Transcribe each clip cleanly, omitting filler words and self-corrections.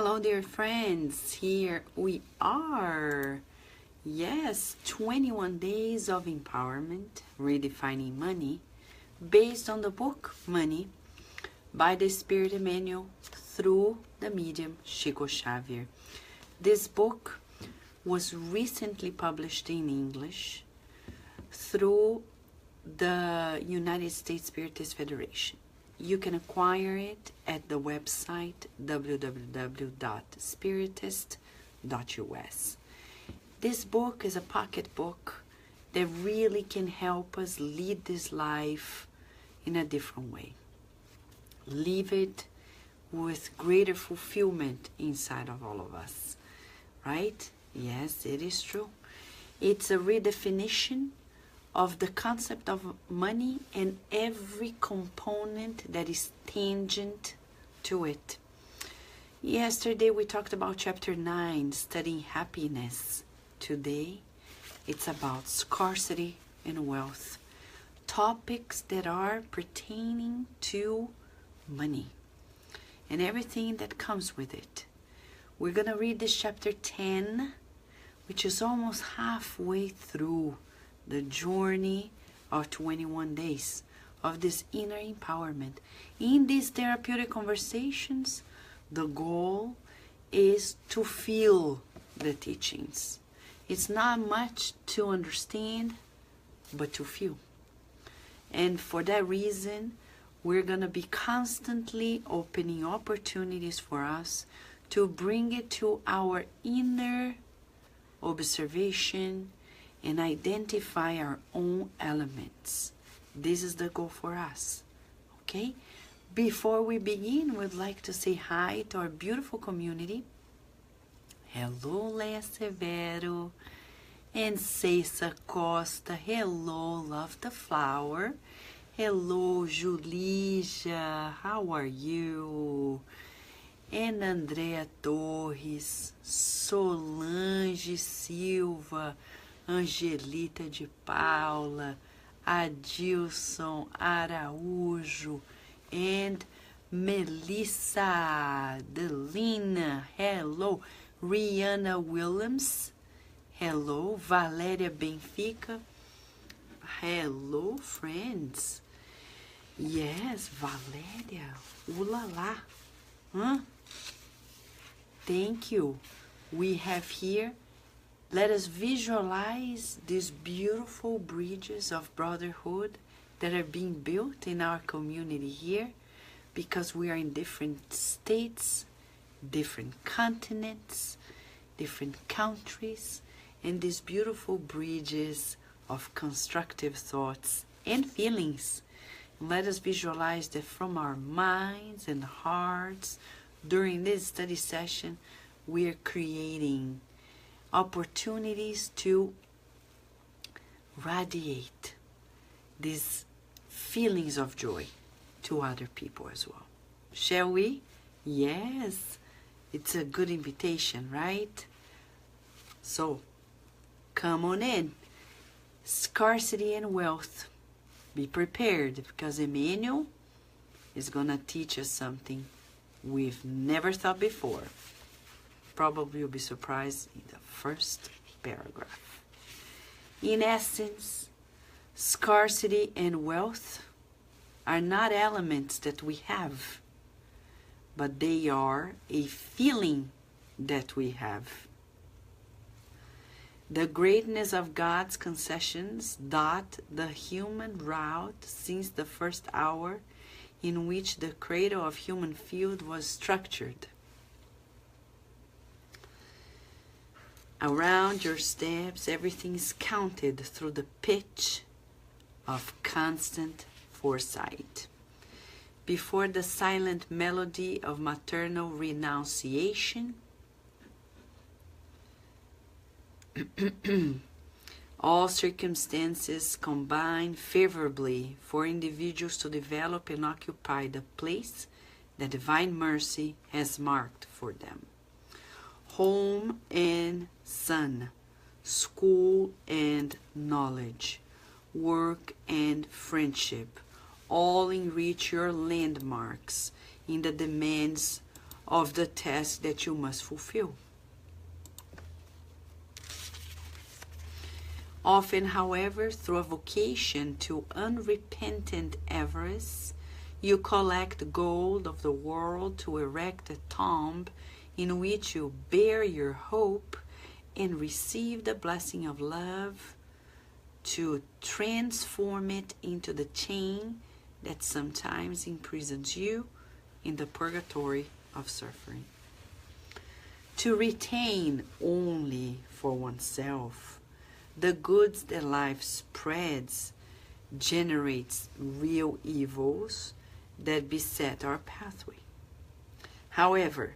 Hello, dear friends. Here we are. Yes, 21 days of empowerment, redefining money, based on the book Money by the Spirit Emmanuel through the medium Chico Xavier. This book was recently published in English through the United States Spiritist Federation. You can acquire it at the website www.spiritist.us. This book is a pocket book that really can help us lead this life in a different way. Live it with greater fulfillment inside of all of us, right? Yes, it is true. It's a redefinition of the concept of money and every component that is tangent to it. Yesterday we talked about chapter 9, studying happiness. Today it's about scarcity and wealth, topics that are pertaining to money and everything that comes with it. We're going to read this chapter 10, which is almost halfway through the journey of 21 days of this inner empowerment. In these therapeutic conversations, the goal is to feel the teachings. It's not much to understand, but to feel. And for that reason, we're going to be constantly opening opportunities for us to bring it to our inner observation and identify our own elements. This is the goal for us, okay? Before we begin, we'd like to say hi to our beautiful community. Hello, Leia Severo and Ceissa Costa. Hello, Love the Flower. Hello, Julija. How are you? And Andrea Torres, Solange Silva, Angelita de Paula, Adilson Araújo, and Melissa Delina. Hello, Rihanna Williams. Hello, Valéria Benfica. Hello, friends. Yes, Valéria. Ooh la la. Huh? Thank you. We have here, let us visualize these beautiful bridges of brotherhood that are being built in our community here, because we are in different states, different continents, different countries, and these beautiful bridges of constructive thoughts and feelings. Let us visualize that from our minds and hearts during this study session, we are creating opportunities to radiate these feelings of joy to other people as well. Shall we? Yes, it's a good invitation, right? So, come on in. Scarcity and wealth. Be prepared, because Emmanuel is going to teach us something we've never thought before. Probably you'll be surprised in the first paragraph. In essence, scarcity and wealth are not elements that we have, but they are a feeling that we have. The greatness of God's concessions dot the human route since the first hour in which the cradle of human field was structured. Around your steps, everything is counted through the pitch of constant foresight. Before the silent melody of maternal renunciation, all circumstances combine favorably for individuals to develop and occupy the place that divine mercy has marked for them. Home and sun, school and knowledge, work and friendship, all enrich your landmarks in the demands of the task that you must fulfill. Often, however, through a vocation to unrepentant avarice, you collect gold of the world to erect a tomb in which you bear your hope and receive the blessing of love to transform it into the chain that sometimes imprisons you in the purgatory of suffering. To retain only for oneself the goods that life spreads generates real evils that beset our pathway. However,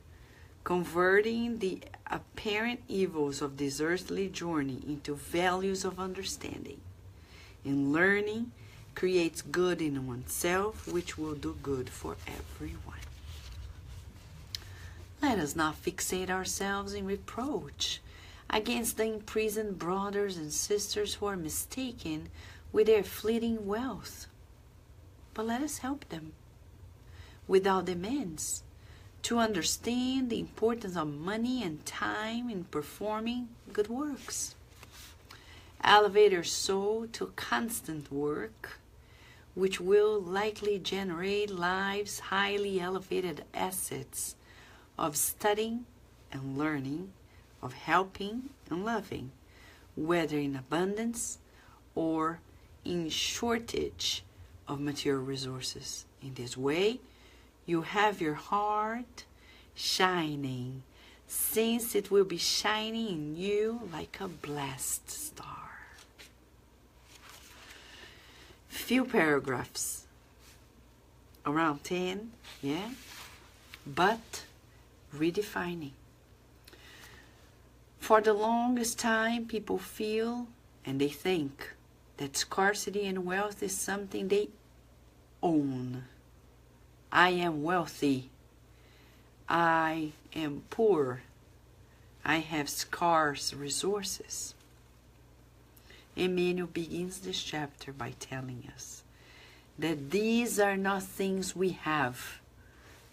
converting the apparent evils of this earthly journey into values of understanding and learning creates good in oneself, which will do good for everyone. Let us not fixate ourselves in reproach against the imprisoned brothers and sisters who are mistaken with their fleeting wealth, but let us help them without demands to understand the importance of money and time in performing good works. Elevate your soul to constant work, which will likely generate life's highly elevated assets of studying and learning, of helping and loving, whether in abundance or in shortage of material resources. In this way, you have your heart shining, since it will be shining in you like a blessed star. Few paragraphs, around 10, yeah? But redefining. For the longest time, people feel and they think that scarcity and wealth is something they own. I am wealthy. I am poor. I have scarce resources. Emmanuel begins this chapter by telling us that these are not things we have,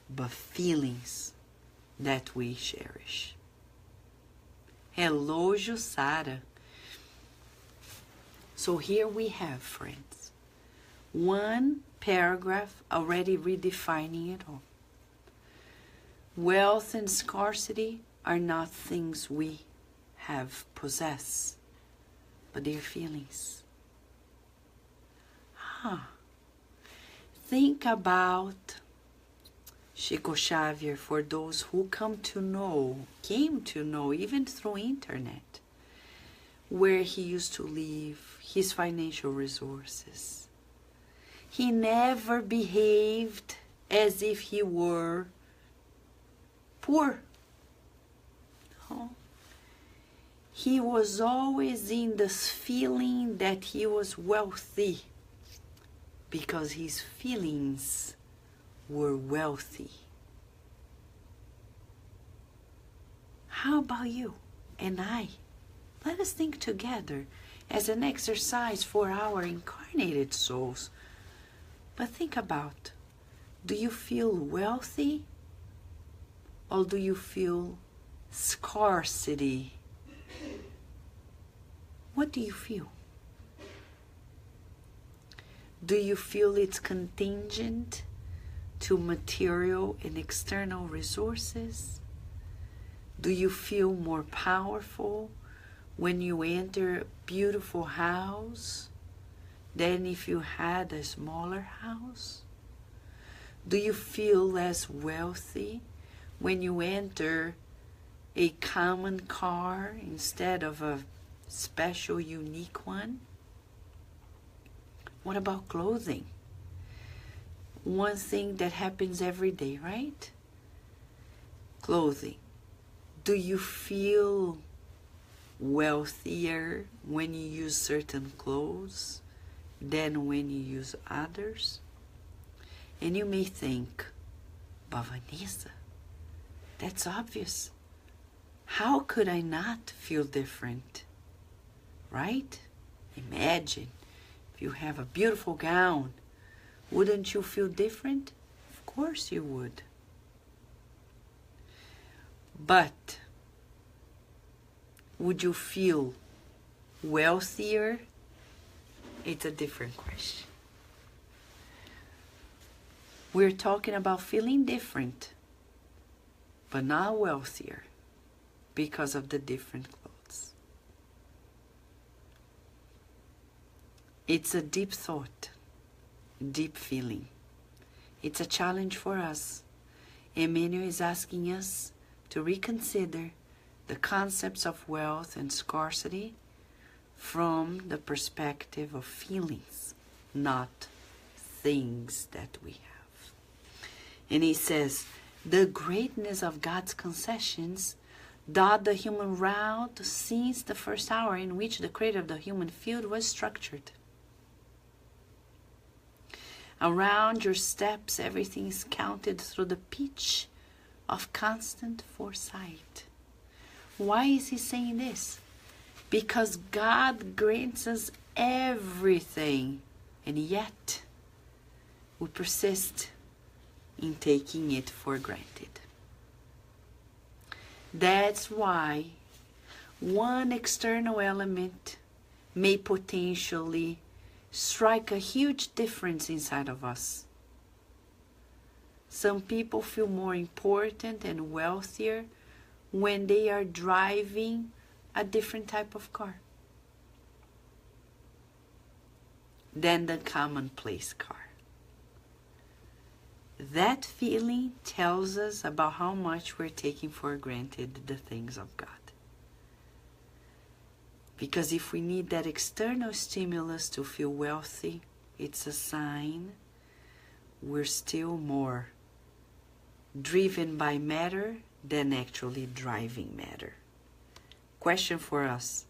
but feelings that we cherish. Hello, Jussara. So here we have, friends, one paragraph already redefining it all. Wealth and scarcity are not things we have possess, but they're feelings. Think about Chico Xavier, for those who came to know, even through internet, where he used to live, his financial resources. He never behaved as if he were poor. No. He was always in this feeling that he was wealthy because his feelings were wealthy. How about you and I? Let us think together as an exercise for our incarnated souls. But think about, do you feel wealthy or do you feel scarcity? What do you feel? Do you feel it's contingent to material and external resources? Do you feel more powerful when you enter a beautiful house than if you had a smaller house? Do you feel less wealthy when you enter a common car instead of a special, unique one? What about clothing? One thing that happens every day, right? Clothing. Do you feel wealthier when you use certain clothes than when you use others? And you may think, but Vanessa, that's obvious. How could I not feel different? Right? Imagine if you have a beautiful gown. Wouldn't you feel different? Of course you would. But would you feel wealthier? It's a different question. We're talking about feeling different, but not wealthier because of the different clothes. It's a deep thought, deep feeling. It's a challenge for us. Emmanuel is asking us to reconsider the concepts of wealth and scarcity from the perspective of feelings, not things that we have. And he says, the greatness of God's concessions dot the human route since the first hour in which the creator of the human field was structured. Around your steps, everything is counted through the pitch of constant foresight. Why is he saying this? Because God grants us everything, and yet we persist in taking it for granted. That's why one external element may potentially strike a huge difference inside of us. Some people feel more important and wealthier when they are driving a different type of car than the commonplace car. That feeling tells us about how much we're taking for granted the things of God. Because if we need that external stimulus to feel wealthy, it's a sign we're still more driven by matter than actually driving matter. Question for us: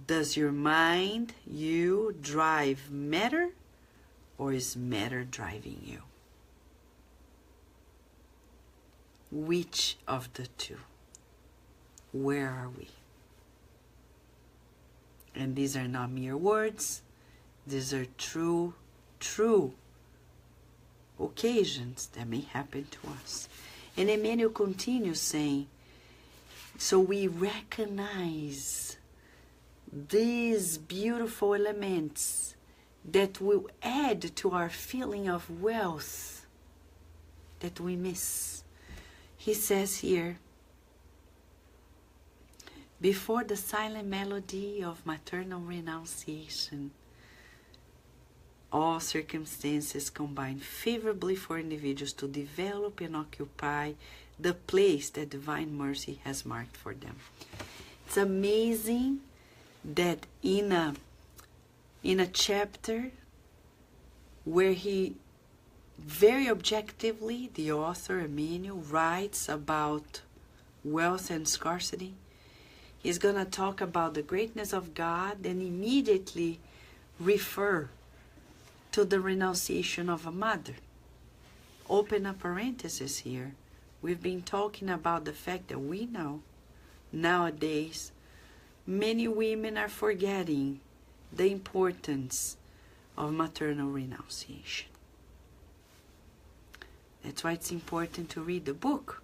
does your mind, you, drive matter, or is matter driving you? Which of the two? Where are we? And these are not mere words. These are true occasions that may happen to us. And Emmanuel continues saying, so we recognize these beautiful elements that will add to our feeling of wealth that we miss. He says here, before the silent melody of maternal renunciation, all circumstances combine favorably for individuals to develop and occupy the place that divine mercy has marked for them. It's amazing that in a chapter where he very objectively, the author Emmanuel writes about wealth and scarcity, he's going to talk about the greatness of God and immediately refer to the renunciation of a mother. Open a parenthesis here. We've been talking about the fact that we know nowadays many women are forgetting the importance of maternal renunciation. That's why it's important to read the book.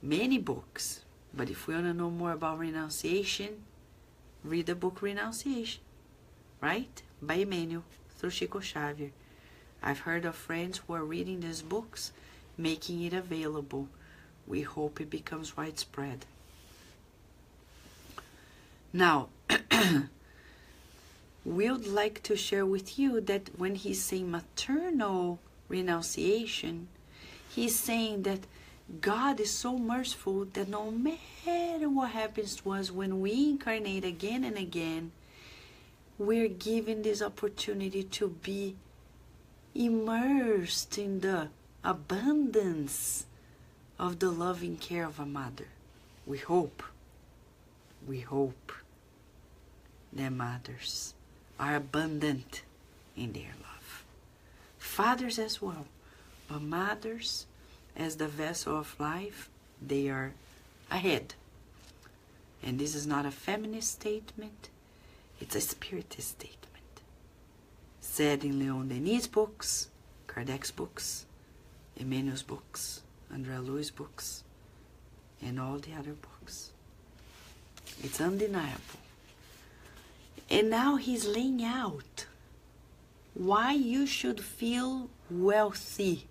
Many books. But if we want to know more about renunciation, read the book Renunciation, right? By Emmanuel, through Chico Xavier. I've heard of friends who are reading these books, making it available. We hope it becomes widespread. Now, we would like to share with you that when he's saying maternal renunciation, he's saying that God is so merciful that no matter what happens to us when we incarnate again and again, we're given this opportunity to be immersed in the abundance of the loving care of a mother. We hope that mothers are abundant in their love. Fathers as well, but mothers, as the vessel of life, they are ahead. And this is not a feminist statement, it's a spiritist statement. Said in Leon Denis' books, Kardec's books, Emmanuel's books, Andrea Louis' books, and all the other books. It's undeniable. And now he's laying out why you should feel wealthy.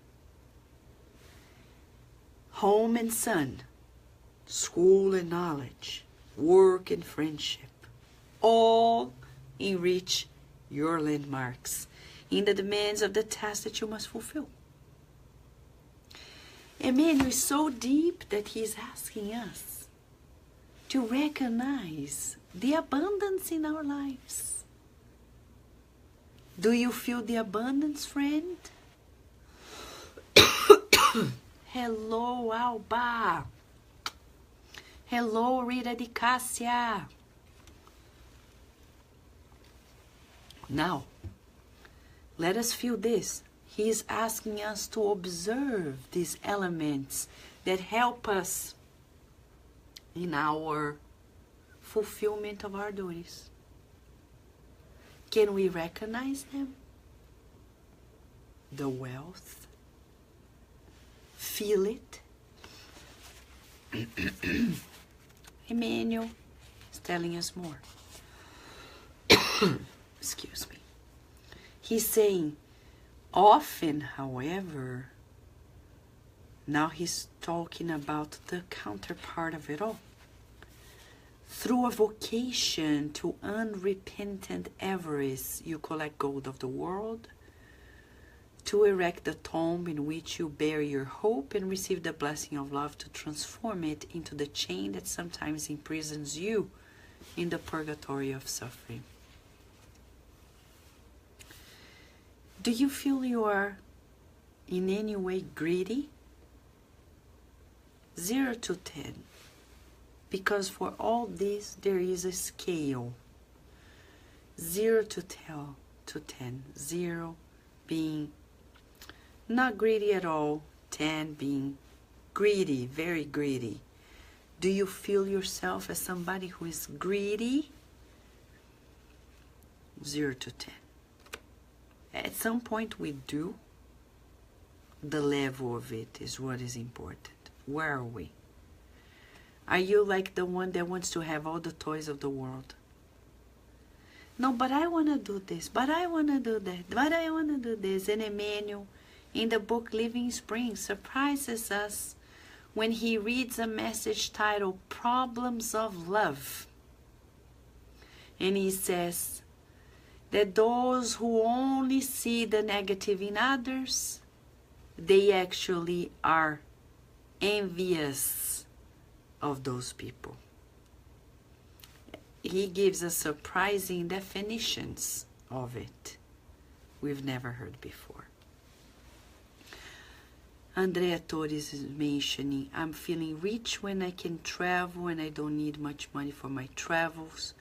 Home and son, school and knowledge, work and friendship, all enrich your landmarks in the demands of the task that you must fulfill. Emmanuel is so deep that he's asking us to recognize the abundance in our lives. Do you feel the abundance, friend? Hello, Alba. Hello, Rita de Cássia. Now, let us feel this. He is asking us to observe these elements that help us in our fulfillment of our duties. Can we recognize them? The wealth. Feel it. Emmanuel is telling us more. Excuse me. He's saying, often, however, now he's talking about the counterpart of it all. Through a vocation to unrepentant avarice, you collect gold of the world, to erect the tomb in which you bury your hope and receive the blessing of love to transform it into the chain that sometimes imprisons you in the purgatory of suffering. Do you feel you are in any way greedy? 0 to 10. Because for all this there is a scale. 0 to 10. 0 being not greedy at all. 10 being greedy, very greedy. Do you feel yourself as somebody who is greedy? 0 to 10. At some point we do. The level of it is what is important. Where are we? Are you like the one that wants to have all the toys of the world? No, but I want to do this, but I want to do that, but I want to do this. And Emmanuel, in the book Living Spring, surprises us when he reads a message titled Problems of Love. And he says that those who only see the negative in others, they actually are envious of those people. He gives us surprising definitions of it we've never heard before. Andrea Torres is mentioning, I'm feeling rich when I can travel and I don't need much money for my travels.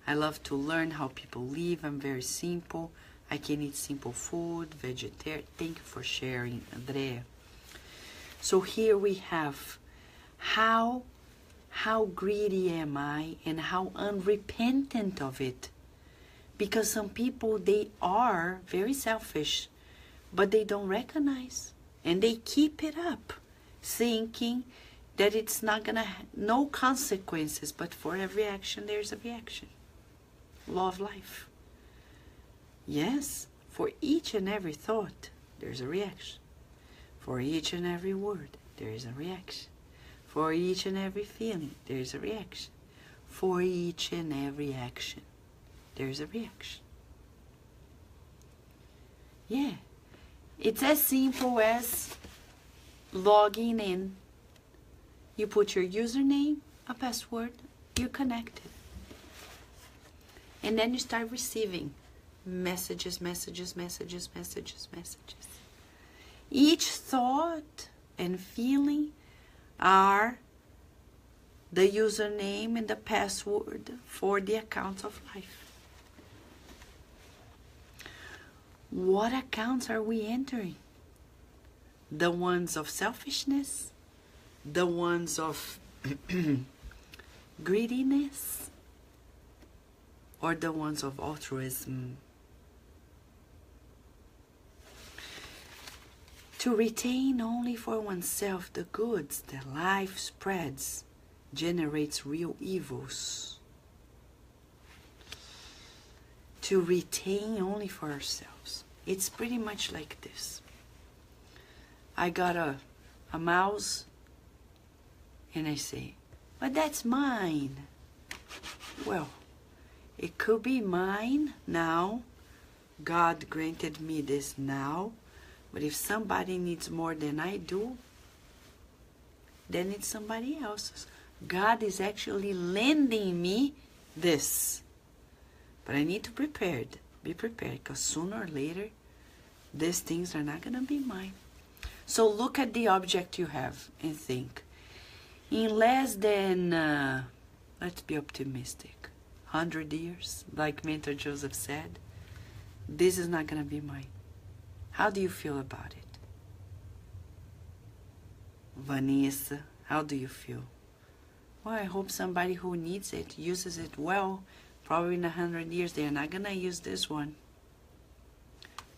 I love to learn how people live. I'm very simple. I can eat simple food, vegetarian. Thank you for sharing, Andrea. So here we have how greedy am I and how unrepentant of it. Because some people, they are very selfish, but they don't recognize. And they keep it up, thinking that it's not going to have no consequences, but for every action, there's a reaction. Law of life. Yes, for each and every thought, there's a reaction. For each and every word, there is a reaction. For each and every feeling, there is a reaction. For each and every action, there is a reaction. Yeah. It's as simple as logging in. You put your username, a password, you're connected. And then you start receiving messages. Each thought and feeling are the username and the password for the accounts of life. What accounts are we entering? The ones of selfishness? The ones of greediness? Or the ones of altruism? To retain only for oneself the goods that life spreads generates real evils. To retain only for ourselves. It's pretty much like this. I got a mouse and I say, but that's mine. Well, it could be mine now. God granted me this now. But if somebody needs more than I do, then it's somebody else's. God is actually lending me this. But I need to be prepared, because sooner or later, these things are not going to be mine. So look at the object you have and think, in less than, let's be optimistic, 100 years, like Mentor Joseph said, this is not going to be mine. How do you feel about it? Vanessa, how do you feel? Well, I hope somebody who needs it uses it well. Probably in 100 years, they're not going to use this one.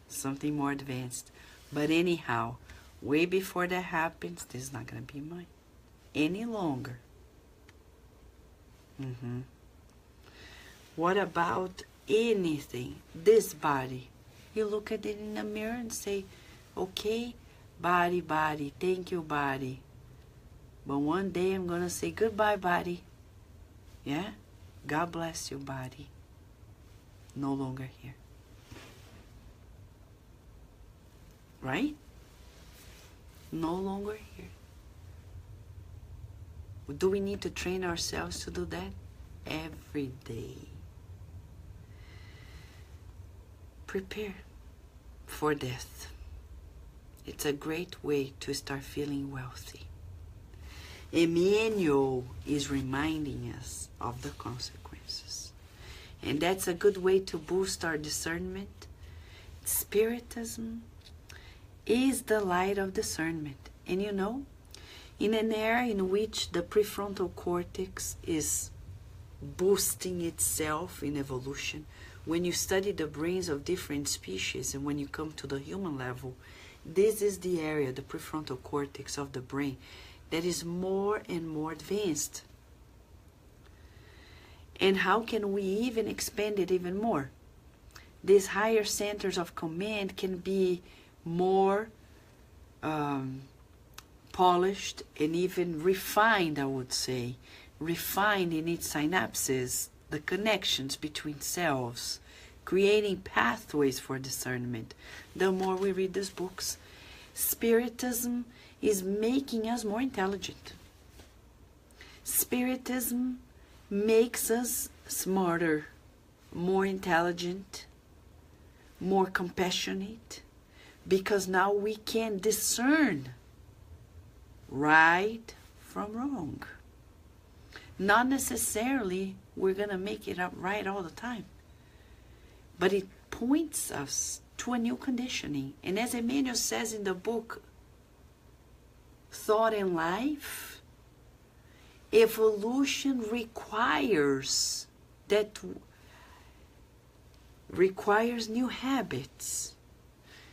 Something more advanced. But anyhow, way before that happens, this is not going to be mine any longer. What about anything? This body. You look at it in the mirror and say, okay, body, thank you, body. But one day I'm going to say, goodbye, body. Yeah? God bless you, body. No longer here. Right? No longer here. Do we need to train ourselves to do that? Every day. Prepare for death. It's a great way to start feeling wealthy. Emmanuel is reminding us of the consequences. And that's a good way to boost our discernment. Spiritism is the light of discernment. And you know, in an era in which the prefrontal cortex is boosting itself in evolution, when you study the brains of different species and when you come to the human level, this is the area, the prefrontal cortex of the brain, that is more and more advanced. And how can we even expand it even more? These higher centers of command can be more polished and even refined, I would say. Refined in its synapses, the connections between cells, creating pathways for discernment. The more we read these books, Spiritism is making us more intelligent. Spiritism makes us smarter, more intelligent, more compassionate, because now we can discern right from wrong. Not necessarily we're going to make it up right all the time, but it points us to a new conditioning. And as Emmanuel says in the book, Thought and Life, evolution requires new habits.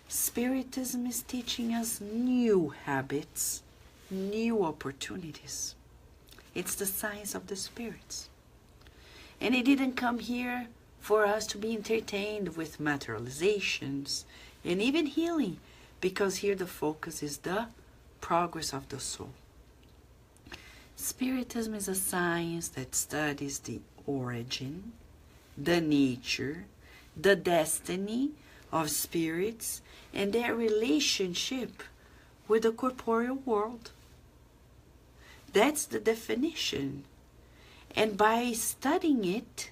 Spiritism is teaching us new habits, new opportunities. It's the science of the spirits. And it didn't come here for us to be entertained with materializations and even healing, because here the focus is the progress of the soul. Spiritism is a science that studies the origin, the nature, the destiny of spirits and their relationship with the corporeal world. That's the definition. And by studying it,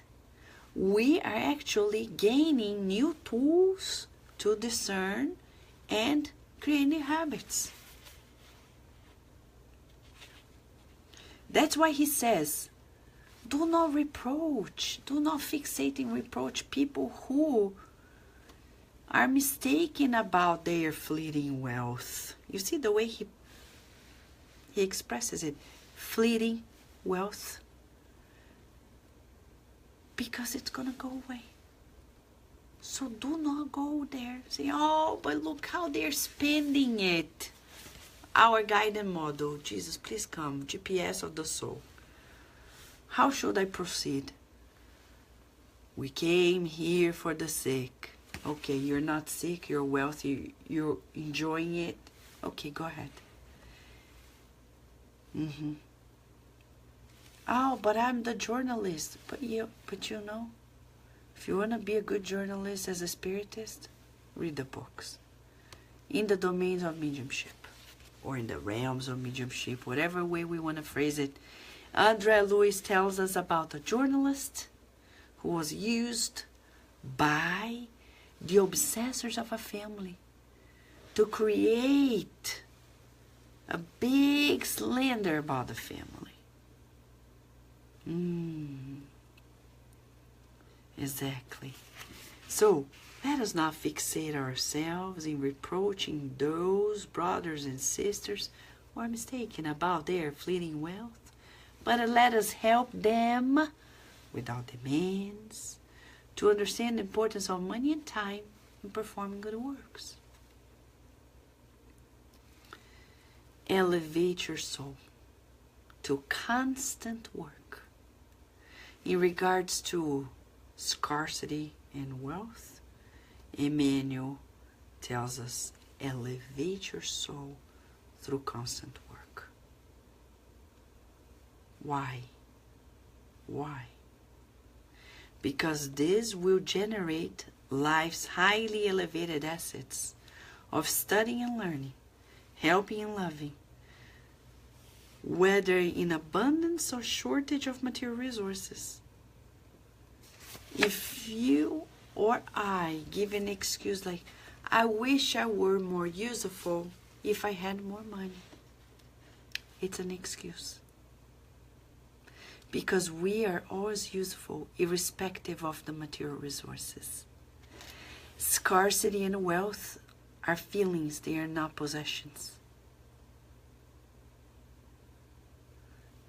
we are actually gaining new tools to discern and create new habits. That's why he says, do not reproach, do not fixate and reproach people who are mistaken about their fleeting wealth. You see the way he expresses it, fleeting wealth, because it's going to go away. So do not go there. Say, oh, but look how they're spending it. Our guiding model, Jesus, please come, GPS of the soul. How should I proceed? We came here for the sick. Okay, you're not sick, you're wealthy, you're enjoying it. Okay, go ahead. Oh, but I'm the journalist. But you know, if you want to be a good journalist as a spiritist, read the books. In the domains of mediumship, or in the realms of mediumship, whatever way we want to phrase it. André Luiz tells us about a journalist who was used by the obsessors of a family to create a big slander about the family. Exactly. So, let us not fixate ourselves in reproaching those brothers and sisters who are mistaken about their fleeting wealth, but let us help them without demands to understand the importance of money and time in performing good works. Elevate your soul to constant work. In regards to scarcity and wealth, Emmanuel tells us, elevate your soul through constant work. Why? Why? Because this will generate life's highly elevated assets of studying and learning, helping and loving, whether in abundance or shortage of material resources. If you or I give an excuse like, I wish I were more useful if I had more money, it's an excuse. Because we are always useful, irrespective of the material resources. Scarcity and wealth are feelings, they are not possessions.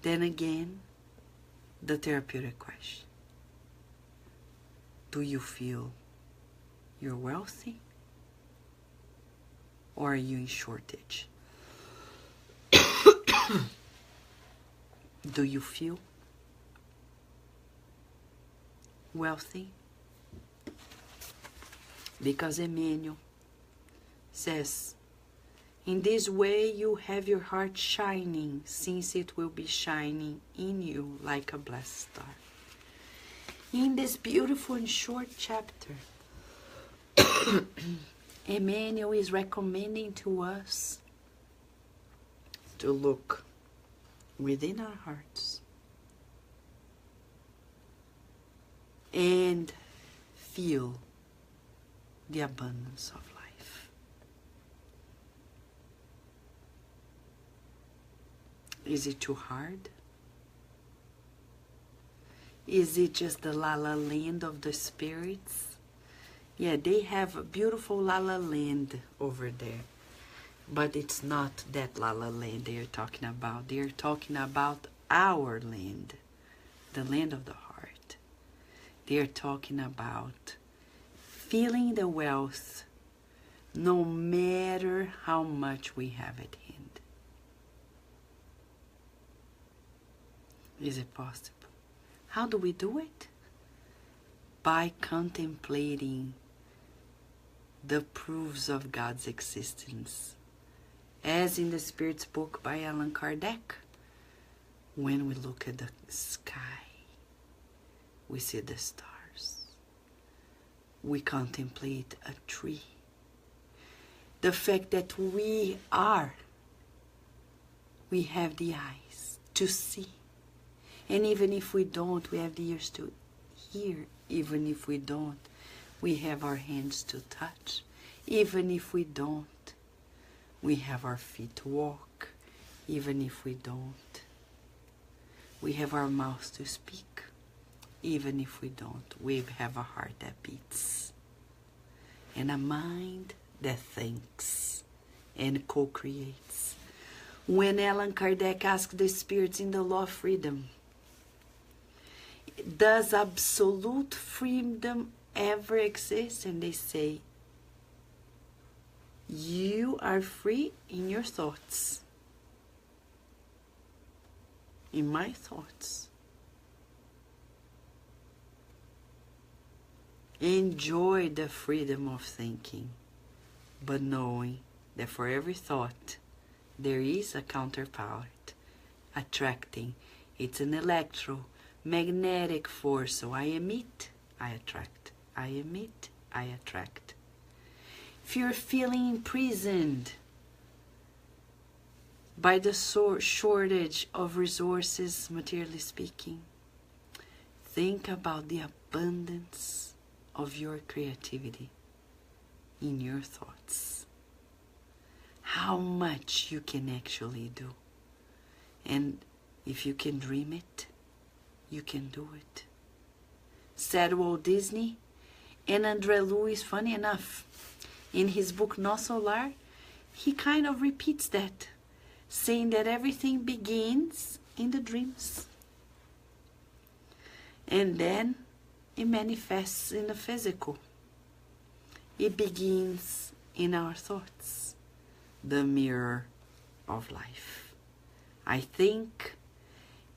Then again, the therapeutic question. Do you feel you're wealthy? Or are you in shortage? Do you feel wealthy? Because Emmanuel says, in this way you have your heart shining, since it will be shining in you like a blessed star. In this beautiful and short chapter, Emmanuel is recommending to us to look within our hearts and feel the abundance of life. Is it too hard? Is it just the la la land of the spirits? Yeah, they have a beautiful la la land over there. But it's not that la la land they are talking about. They are talking about our land, the land of the heart. They are talking about feeling the wealth no matter how much we have at hand. Is it possible? How do we do it? By contemplating the proofs of God's existence. As in the Spirit's book by Allan Kardec, when we look at the sky, we see the stars. We contemplate a tree. The fact that we have the eyes to see. And even if we don't, we have the ears to hear. Even if we don't, we have our hands to touch. Even if we don't, we have our feet to walk. Even if we don't, we have our mouths to speak. Even if we don't, we have a heart that beats. And a mind that thinks and co-creates. When Allan Kardec asked the spirits in the law of freedom, does absolute freedom ever exist, and they say, you are free in your thoughts. In my thoughts. Enjoy the freedom of thinking, but knowing that for every thought there is a counterpart attracting. It's an electromagnetic force. So I emit, I attract. I emit, I attract. If you're feeling imprisoned by the shortage of resources, materially speaking, think about the abundance of your creativity in your thoughts. How much you can actually do. And if you can dream it, you can do it. Said Walt Disney. And André Luiz, funny enough, in his book Nosso Lar, he kind of repeats that, saying that everything begins in the dreams. And then it manifests in the physical. It begins in our thoughts, the mirror of life. I think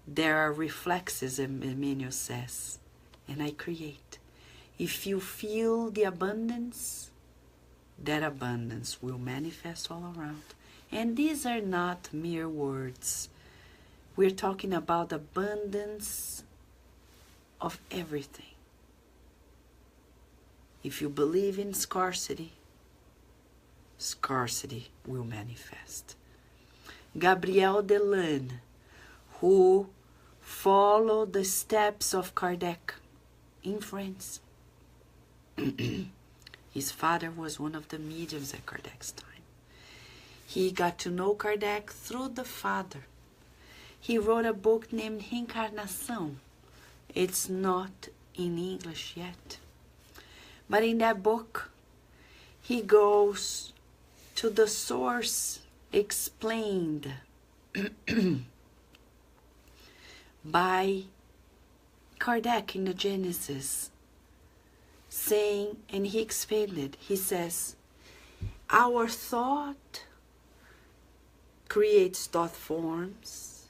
there are reflexes, Emmanuel says, and I create. If you feel the abundance, that abundance will manifest all around. And these are not mere words. We're talking about abundance of everything. If you believe in scarcity, scarcity will manifest. Gabriel Delanne, who followed the steps of Kardec in France. His father was one of the mediums at Kardec's time. He got to know Kardec through the father. He wrote a book named Reencarnação. It's not in English yet. But in that book, he goes to the source explained by Kardec in the Genesis, saying, and he expanded, he says, our thought creates thought forms,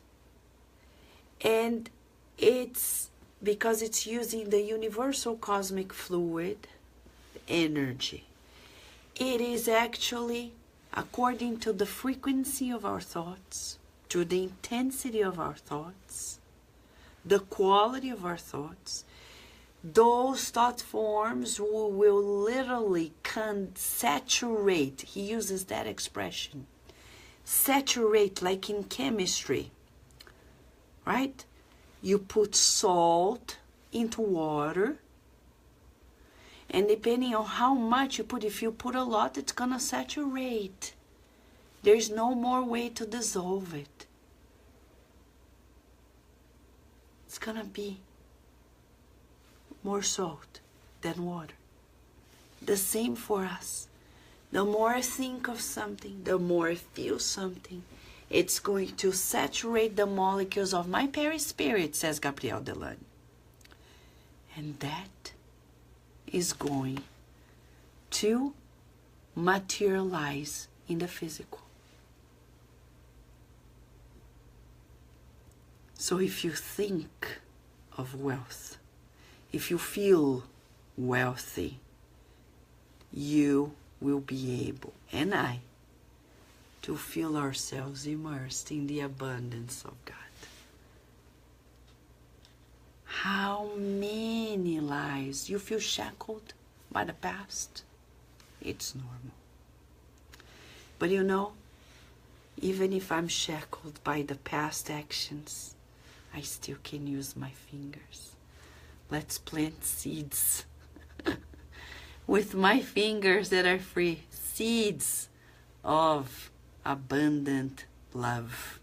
and it's because it's using the universal cosmic fluid, energy. It is actually according to the frequency of our thoughts, to the intensity of our thoughts, the quality of our thoughts. Those thought forms will literally saturate. He uses that expression. Saturate, like in chemistry, right? You put salt into water, and depending on how much you put, if you put a lot, it's gonna saturate. There's no more way to dissolve it. It's gonna be more salt than water. The same for us. The more I think of something, the more I feel something, it's going to saturate the molecules of my perispirit, says Gabriel Delanne. And that is going to materialize in the physical. So if you think of wealth, if you feel wealthy, you will be able, and I, to feel ourselves immersed in the abundance of God. How many lives you feel shackled by the past? It's normal. But you know, even if I'm shackled by the past actions, I still can use my fingers. Let's plant seeds with my fingers that are free. Seeds of abundant love.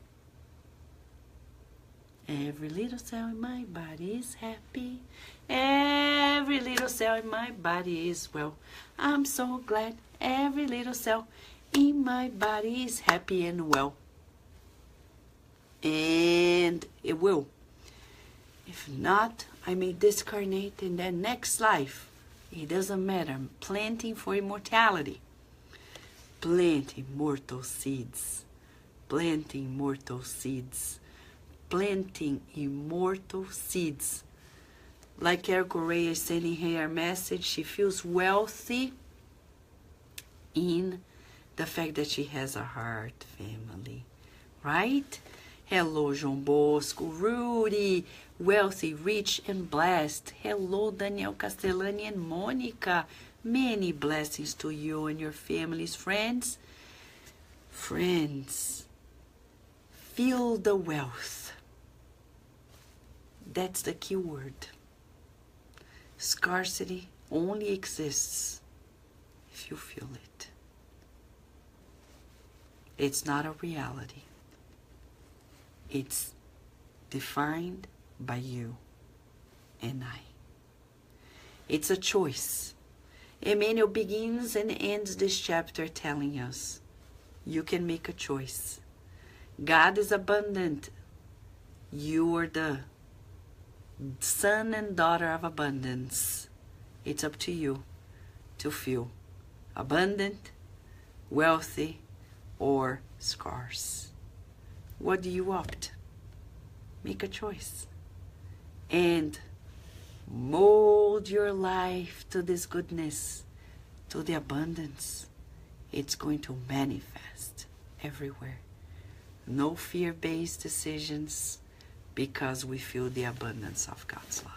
Every little cell in my body is happy. Every little cell in my body is well. I'm so glad every little cell in my body is happy and well. And it will. If not, I may discarnate in the next life. It doesn't matter. Planting for immortality. Plant immortal seeds. Planting immortal seeds. Planting immortal seeds. Like Eric Correa is sending her message, she feels wealthy in the fact that she has a heart family, right? Hello, João Bosco, Rudy, wealthy, rich, and blessed. Hello, Daniel Castellani and Monica. Many blessings to you and your families, friends. Friends, feel the wealth. That's the key word. Scarcity only exists if you feel it. It's not a reality. It's defined by you and I. It's a choice. Emmanuel begins and ends this chapter telling us, you can make a choice. God is abundant. You are the son and daughter of abundance. It's up to you to feel abundant, wealthy, or scarce. What do you opt? Make a choice. And mold your life to this goodness, to the abundance. It's going to manifest everywhere. No fear-based decisions, because we feel the abundance of God's love.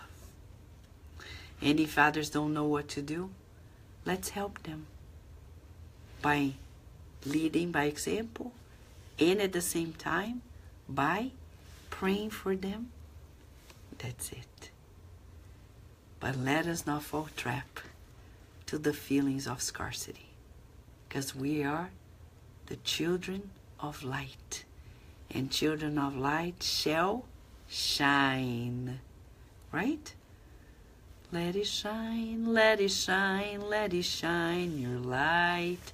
And if others don't know what to do, let's help them by leading by example, and at the same time by praying for them. That's it. But let us not fall trap to the feelings of scarcity, because we are the children of light, and children of light shall shine, right? Let it shine, let it shine, let it shine, your light,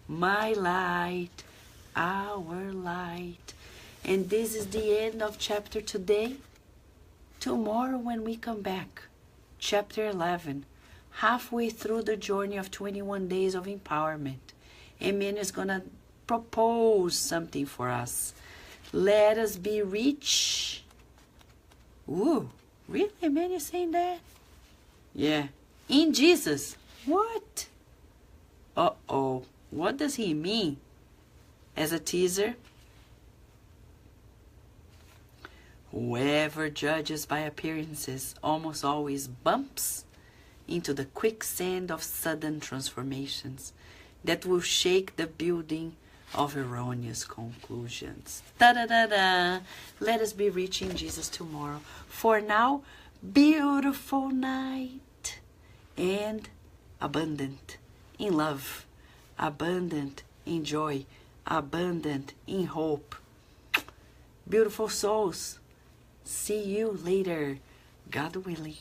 my light, our light. And this is the end of chapter today. Tomorrow when we come back, chapter 11, halfway through the journey of 21 days of empowerment, Amen is going to propose something for us. Let us be rich. Ooh, really? Amen is saying that? Yeah. In Jesus. What? Uh-oh. What does he mean? As a teaser, whoever judges by appearances almost always bumps into the quicksand of sudden transformations that will shake the building of erroneous conclusions. Da-da-da-da. Let us be rich in Jesus tomorrow. For now, beautiful night and abundant in love, abundant in joy, abundant in hope. Beautiful souls. See you later, God willing.